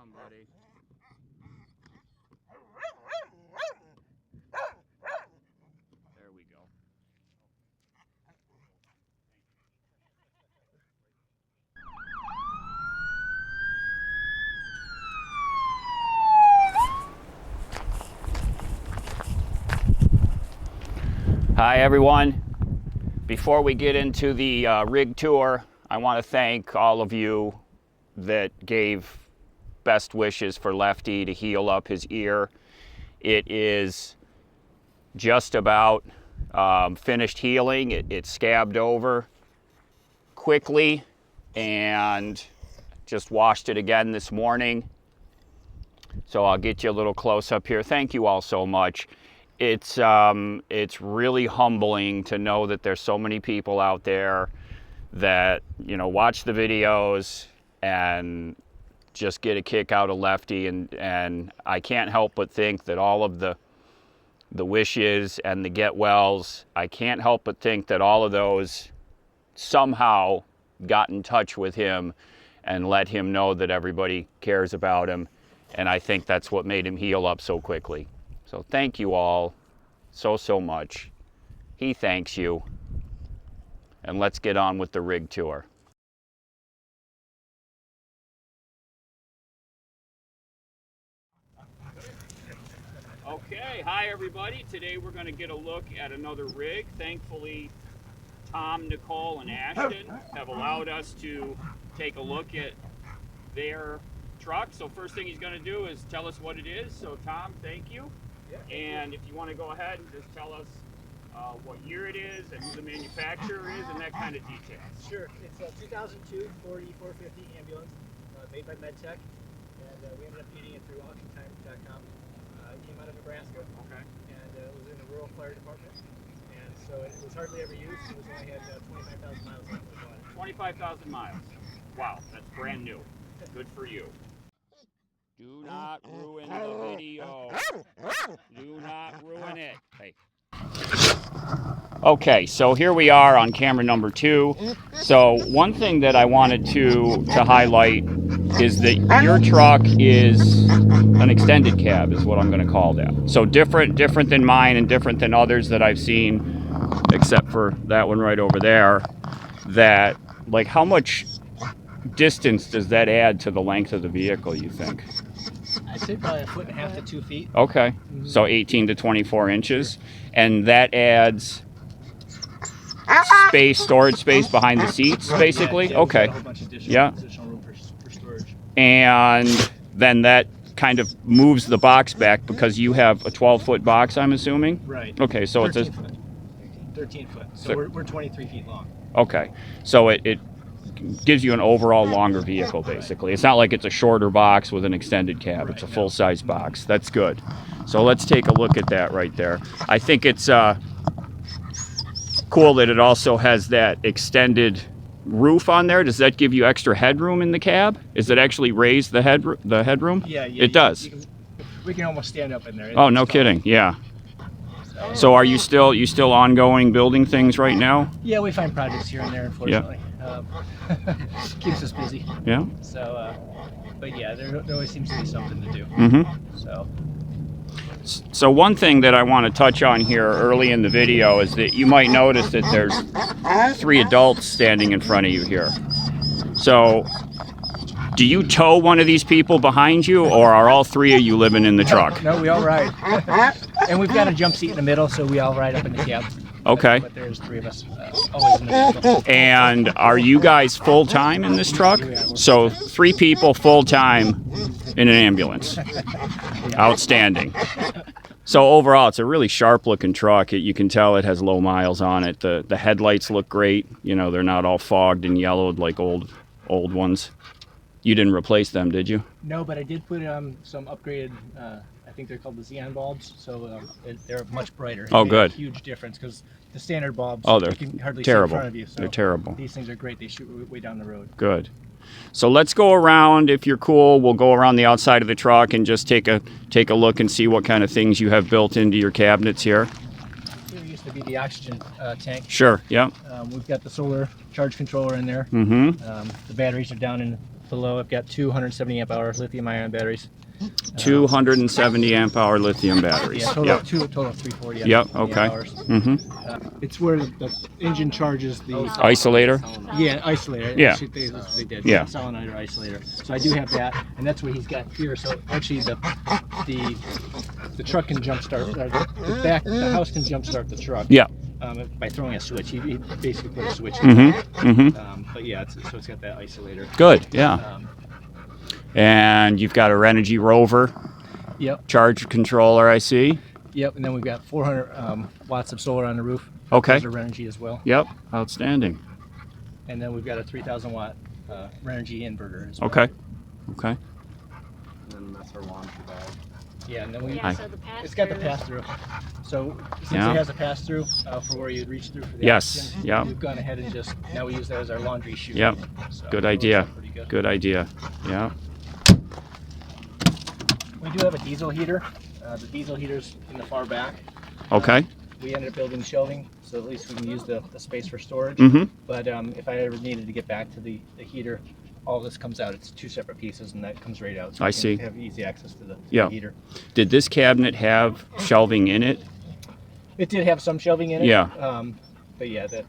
on, buddy. There we go. Hi everyone. Before we get into the rig tour, I want to thank all of you that gave best wishes for Lefty to heal up his ear. It is just about finished healing. It scabbed over quickly and just washed it again this morning. So I'll get you a little close up here. Thank you all so much. It's really humbling to know that there's so many people out there that, you know, watch the videos and just get a kick out of Lefty, and I can't help but think that all of the wishes and the get wells, I can't help but think that all of those somehow got in touch with him and let him know that everybody cares about him, and I think that's what made him heal up so quickly. So thank you all so much. He thanks you. And let's get on with the rig tour. Okay, hi everybody. Today we're going to get a look at another rig. Thankfully, Tom, Nicole, and Ashton have allowed us to take a look at their truck. So first thing he's going to do is tell us what it is. So Tom, thank you. And if you want to go ahead and just tell us what year it is and who the manufacturer is and that kind of details. Sure. It's a 2002 Ford E450 ambulance made by MedTec, and we ended up getting it through auctiontime.com. It came out of Nebraska, Okay. and it was in the rural fire department, and so it was hardly ever used. It was only had 25,000 miles on it. 25,000 miles. Wow, that's brand new. Good for you. Do not ruin the video. Do not ruin it. Hey. Okay, so here we are on camera number 2. So one thing that I wanted to highlight is that your truck is an extended cab, is what I'm going to call that. So different than mine and different than others that I've seen, except for that one right over there. That, like, how much distance does that add to the length of the vehicle, you think? I'd say probably 1.5 to 2 feet. Okay, so 18 to 24 inches, and that adds storage space behind the seats, basically. Yeah, okay, a whole bunch of additional room for storage. And then that kind of moves the box back because you have a 12-foot box, I'm assuming. Right. Okay, so it's a 13 foot. So we're 23 feet long. Okay, so it gives you an overall longer vehicle, basically. It's not like it's a shorter box with an extended cab. Right, it's a full-size box. That's good. So let's take a look at that right there. I think it's cool that it also has that extended roof on there. Does that give you extra headroom in the cab? Is it actually raise the headroom? Yeah, it does. We can almost stand up in there. Oh, no kidding. Yeah. So are you still ongoing building things right now? Yeah, we find projects here and there, unfortunately. Yeah. Keeps us busy. Yeah. So, but yeah, there always seems to be something to do. Mm-hmm. So one thing that I want to touch on here early in the video is that you might notice that there's 3 adults standing in front of you here. So do you tow one of these people behind you, or are all 3 of you living in the truck? No, we all ride. And we've got a jump seat in the middle, so we all ride up in the cab. Okay. But there's 3 of us always in the vehicle. And are you guys full-time in this truck? So 3 people full-time in an ambulance. Outstanding. So overall, it's a really sharp-looking truck. You can tell it has low miles on it. The headlights look great. You know, they're not all fogged and yellowed like old ones. You didn't replace them, did you? No, but I did put some upgraded, I think they're called the xenon bulbs, so they're much brighter. Oh, good. A huge difference, because the standard bulbs, they're you can hardly terrible. see in front of you. So they're terrible. These things are great. They shoot way down the road. Good. So let's go around. If you're cool, we'll go around the outside of the truck and just take a look and see what kind of things you have built into your cabinets here. Here used to be the oxygen tank. Sure, yeah. We've got the solar charge controller in there. Mm-hmm. The batteries are down in below. I've got 270 amp hour lithium ion batteries. 270 amp hour lithium batteries. Yeah, total, Yep. total of 340 Yep. amp Okay. hours. Mm-hmm. It's where the engine charges the Isolator. yeah, isolator. Yeah. Actually, that's what they did. Yeah. Solenoid isolator. So I do have that, and that's what he's got here. So actually, the truck can jumpstart. The house can jumpstart the truck. Yeah. By throwing a switch. He basically put a switch in. Mm-hmm. Mm-hmm. But yeah, so it's got that isolator. Good. Yeah. And you've got a Renogy Rover. Yep. Charge controller, I see. Yep. And then we've got 400 watts of solar on the roof. Okay. Those are Renogy as well. Yep. Outstanding. And then we've got a 3,000 watt Renogy inverter as well. Okay. Okay. And then that's our laundry bag. Yeah, and then we. Yeah, so the pass It's got the pass through. So since Yeah. it has a pass through for where you'd reach through for the Yes, oxygen, yeah. we've gone ahead and just now we use that as our laundry chute. Yep. So Good it works idea. out pretty good. Good idea. Yeah. We do have a diesel heater. The diesel heater's in the far back. Okay. We ended up building shelving, so at least we can use the space for storage. Mm-hmm. But if I ever needed to get back to the heater, all this comes out. It's two separate pieces, and that comes right out. So I we can see. have easy access to the Yeah. heater. Did this cabinet have shelving in it? It did have some shelving in it. Yeah. But yeah, that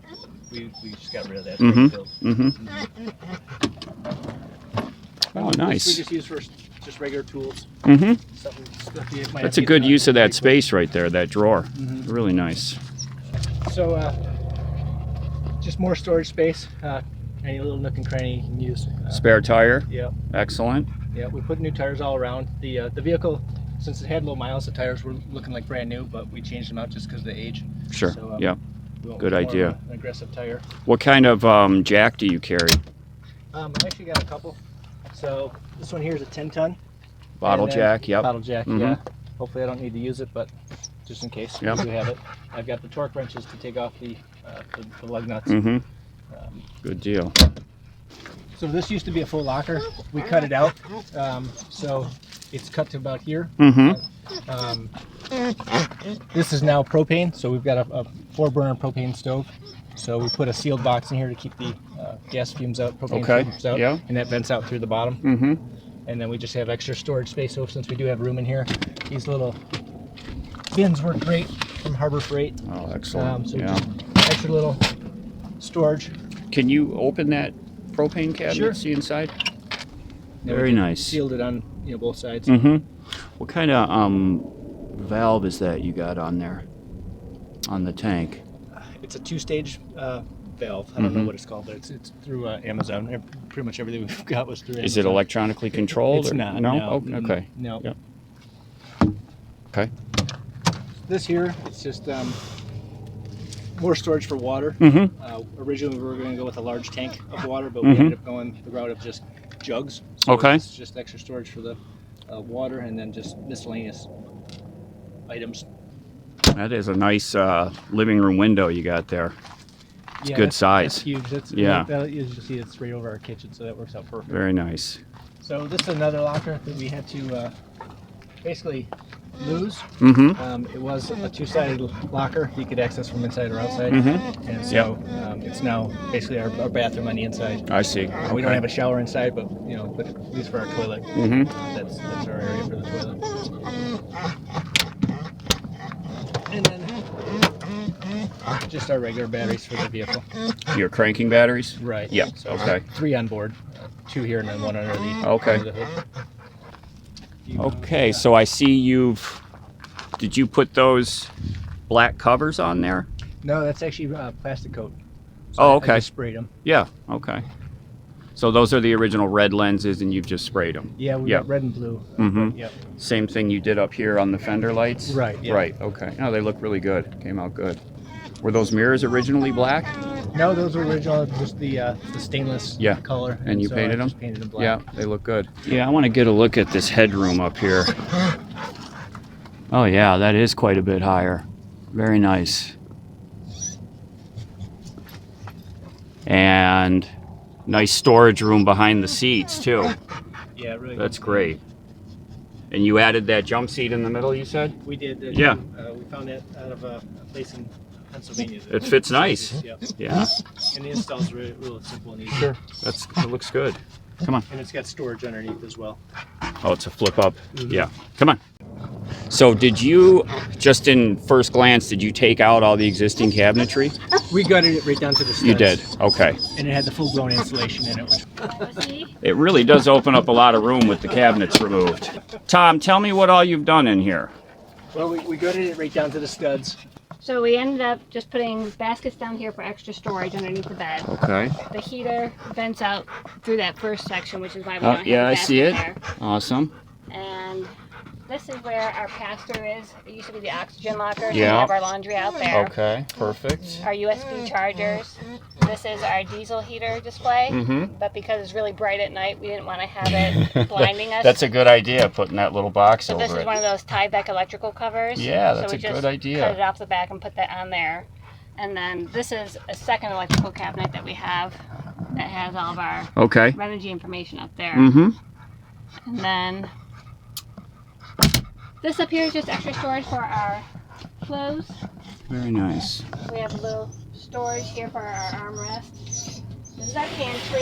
we just got rid of that. Mm-hmm. Build. Mm-hmm. Oh, We nice. just use for just regular tools. Mm-hmm. Stuff you might have That's to a get good done use of that quickly. space right there, that drawer. Mhm. Really nice. So just more storage space. Any little nook and cranny you can use. Spare tire. Yeah. Excellent. Yeah, we put new tires all around. The vehicle, since it had low miles, the tires were looking like brand new, but we changed them out just because of the age. Sure. So, Yeah. we went Good with more idea. of An aggressive tire. What kind of jack do you carry? I actually got a couple. So this one here is a 10-ton. Bottle And then- jack. Yep. Bottle jack, Mhm. yeah. Hopefully I don't need to use it, but just in case, Yep. we do have it. I've got the torque wrenches to take off the lug nuts. Mm-hmm. Um, Good deal. so this used to be a full locker. We cut it out, so it's cut to about here. Mm-hmm. This is now propane, so we've got a 4-burner propane stove. So we put a sealed box in here to keep the gas fumes out, propane Okay, fumes out, yeah. and that vents out through the bottom. Mm-hmm. And then we just have extra storage space. So since we do have room in here, these little bins work great from Harbor Freight. Oh, excellent. So Yeah. just extra little storage. Can you open that propane cabinet? Sure. See inside? Then Very we nice. Sealed it on both sides. Mm-hmm. What kind of valve is that you got on there? On the tank? It's a 2-stage valve. I don't know Mhm. what it's called, but it's through Amazon. Pretty much everything we've got was through Amazon. Is it electronically controlled? It's or- not. No. No. Oh, okay. No. Yep. Okay. This here, it's just more storage for water. Mm-hmm. Originally, we were going to go with a large tank of water, but we Mhm. ended up going the route of just jugs. So Okay. It's just extra storage for the water and then just miscellaneous items. That is a nice living room window you got there. It's good size. That's huge. That's, Yeah. You just see it's right over our kitchen, so that works out perfect. Very nice. So this is another locker that we had to basically lose. Mm-hmm. It was a 2-sided locker you could access from inside or outside. Mm-hmm. And so it's now basically our bathroom on the inside. I see. We don't have a shower inside, but but at least for our toilet, Mm-hmm. that's our area for the toilet. And then just our regular batteries for the vehicle. Your cranking batteries? Right. Yeah, So okay. 3 on board, 2 here, and then 1 under the Okay. under the hood. Okay, so I see did you put those black covers on there? No, that's actually plastic coat. So Oh, I okay. just sprayed them. Yeah, okay. So those are the original red lenses and you've just sprayed them? Yeah, we Yeah. got red and blue. Mhm. Yep. Same thing you did up here on the fender lights? Right, yeah. Right, okay. Oh, they look really good. Came out good. Were those mirrors originally black? No, those were original, just the stainless Yeah. color. And you so painted I them? just painted them black. Yeah, they look good. Yeah, I want to get a look at this headroom up here. Oh yeah, that is quite a bit higher. Very nice. And nice storage room behind the seats too. Yeah, really. That's great. And you added that jump seat in the middle, you said? We did. Yeah. We found that out of a place in Pennsylvania. It fits nice. Yeah. Yeah, And the install's really simple and easy. sure. It looks good. Come on. And it's got storage underneath as well. Oh, it's a flip up. Yeah. Come on. So did you, just in first glance, did you take out all the existing cabinetry? We gutted it right down to the studs. You did. Okay. And it had the full-blown insulation in it. It really does open up a lot of room with the cabinets removed. Tom, tell me what all you've done in here. Well, we gutted it right down to the studs. So we ended up just putting baskets down here for extra storage underneath the bed. Okay. The heater vents out through that first section, which is why we don't have Yeah, a I see it. basket there. Awesome. And this is where our pastor is. It used to be the oxygen locker, so Yeah. we have our laundry out there. Okay, perfect. Our USB chargers. This is our diesel heater display, but because it's really bright at night, we didn't want to have it blinding us. That's a good idea, putting that little box So over this is it. one of those tie-back electrical covers. Yeah, So that's we a just good idea. cut it off the back and put that on there. And then this is a second electrical cabinet that we have that has all of our Okay. Renogy information up there. Mm-hmm. And then this up here is just extra storage for our clothes. Very nice. We have a little storage here for our armrest. This is our pantry.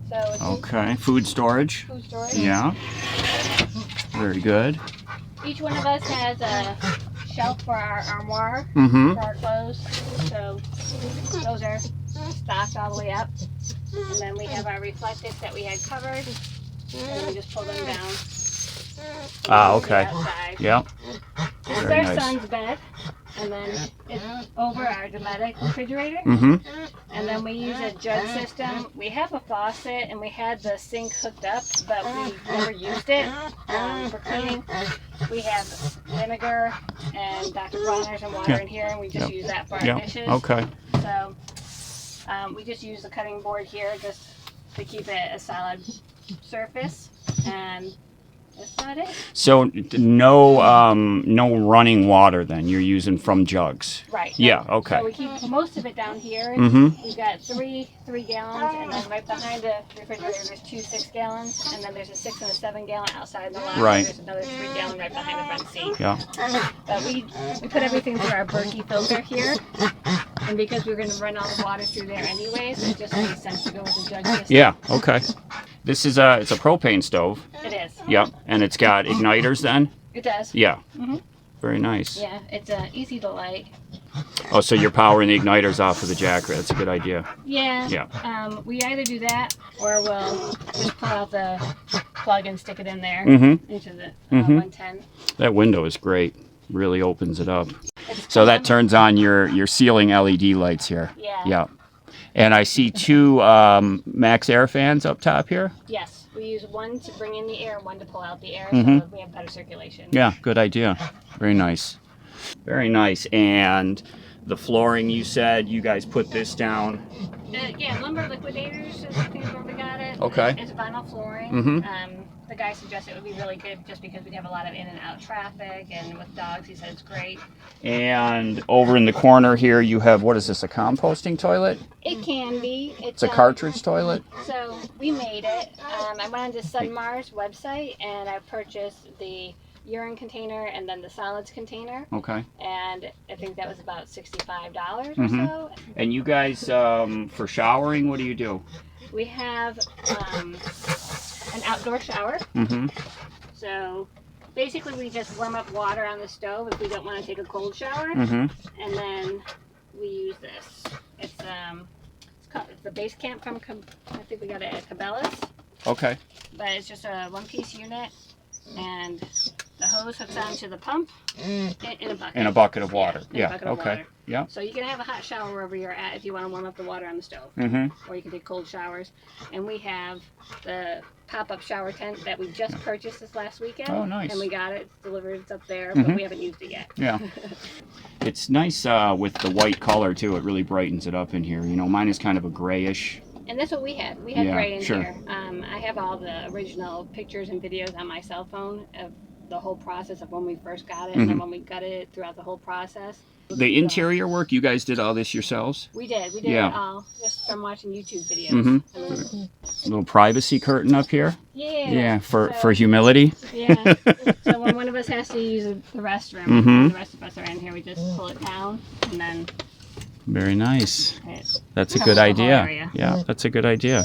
So it's Okay, food storage. food storage. Yeah. Very good. Each one of us has a shelf for our armoire Mm-hmm. for our clothes. So those are stocked all the way up. And then we have our reflectors that we had covered. And then we just pull them down. Ah, okay. Outside. Yep. This is Very our nice. son's bed. And then it's over our domestic refrigerator. Mm-hmm. And then we use a jug system. We have a faucet and we had the sink hooked up, but we never used it for cleaning. We have vinegar and Dr. Bronner's and water Yeah. in here, and we just Yep. use that for our Yep. dishes. Okay. So we just use the cutting board here just to keep it a solid surface, and that's about it. So no running water then. You're using from jugs. Right. Yeah. Okay. So we keep most of it down here. Mm-hmm. We've got three gallons, and then right behind the refrigerator there's 2 6-gallons, and then there's a 6 and a 7-gallon outside the lounge. Right. There's another 3-gallon right behind the front seat. Yeah. But we put everything through our Berkey filter here, and because we're going to run all the water through there anyways, it just makes sense to go with the jug system. Yeah. Okay. This is it's a propane stove. It is. Yep. And it's got igniters then. It does. Yeah. Mhm. Very nice. Yeah, it's easy to light. Oh, so you're powering the igniters off of the jack. That's a good idea. Yeah. Yeah. We either do that or we'll just pull out the plug and stick it in there Mm-hmm. into the Mhm. 110. That window is great. Really opens it up. It's So that calm. turns on your ceiling LED lights here. Yeah. Yeah. And I see 2 Max Air fans up top here. Yes, we use one to bring in the air and one to pull out the air, Mhm. so we have better circulation. Yeah, good idea. Very nice. Very nice. And the flooring, you said you guys put this down. Yeah, Lumber Liquidators is I think where we got it. Okay. It's vinyl flooring. Mhm. The guy suggested it would be really good just because we'd have a lot of in and out traffic, and with dogs, he said it's great. And over in the corner here, you have, what is this, a composting toilet? It can be. It's a cartridge toilet? So we made it. I went onto Sunmar's website and I purchased the urine container and then the solids container, Okay. and I think that was about $65 Mhm. or so. And you guys, for showering, what do you do? We have an outdoor shower. Mm-hmm. So basically we just warm up water on the stove if we don't want to take a cold shower, Mm-hmm. and then we use this. It's the base camp from I think we got it at Cabela's, Okay. but it's just a one-piece unit, and the hose hooks onto the pump in a bucket. In a bucket of water. In a Yeah. bucket of Okay. water. Yeah. So you can have a hot shower wherever you're at if you want to warm up the water on the stove, Mm-hmm. or you can take cold showers. And we have the pop-up shower tent that we just purchased this last weekend. Oh, nice. And we got it. It's delivered. It's up there, Mhm. but we haven't used it yet. Yeah. It's nice with the white color too. It really brightens it up in here. You know, mine is kind of a grayish. And that's what we had. We had Yeah, gray in sure. here. I have all the original pictures and videos on my cell phone of the whole process of when we first got it and then when we gutted it throughout the whole process. The interior work, you guys did all this yourselves? We did Yeah. it all just from watching YouTube videos. Mhm. I mean, Little privacy curtain up here. yeah. Yeah, for So- humility. Yeah. So when one of us has to use the restroom, Mhm. the rest of us are in here, we just pull it down and then Very nice. Right. That's a Cover good the whole idea. area. Yeah, that's a good idea.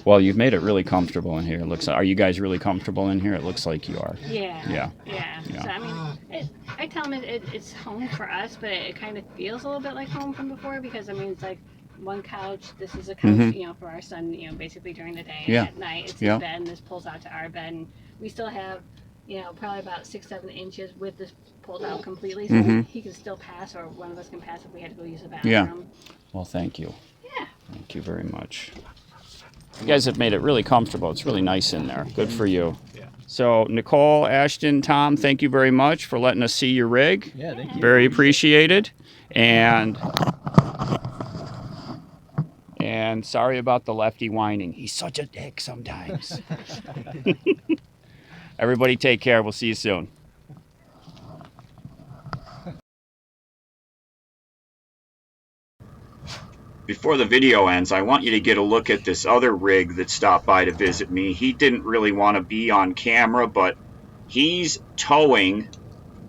Well, you've made it really comfortable in here. It looks. Are you guys really comfortable in here? It looks like you are. Yeah. Yeah. Yeah. Yeah. So I mean, I tell them it's home for us, but it kind of feels a little bit like home from before because I mean it's like one couch. This is a couch, Mhm. you know, for our son. You know, basically during the day. Yeah. And at night, it's his Yeah. bed, and this pulls out to our bed, and we still have, you know, probably about 6-7 inches with this pulled out completely, so Mhm. he can still pass, or one of us can pass if we had to go use the Yeah. bathroom. Well, thank you. Yeah. Thank you very much. You guys have made it really comfortable. It's really nice in there. Good for you. Yeah. So, Nicole, Ashton, Tom, thank you very much for letting us see your rig. Yeah, thank you. Very appreciated. And sorry about the Lefty whining. He's such a dick sometimes. Everybody take care. We'll see you soon. Before the video ends, I want you to get a look at this other rig that stopped by to visit me. He didn't really want to be on camera, but he's towing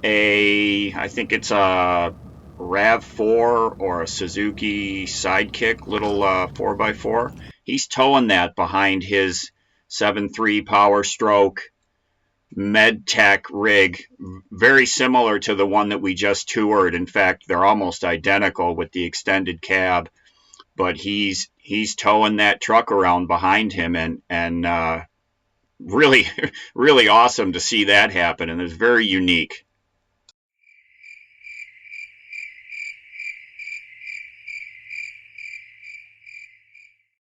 I think it's a RAV4 or a Suzuki Sidekick, little 4x4. He's towing that behind his 7.3 Powerstroke MedTec rig, very similar to the one that we just toured. In fact, they're almost identical with the extended cab. But he's towing that truck around behind him, and really really awesome to see that happen, and it's very unique.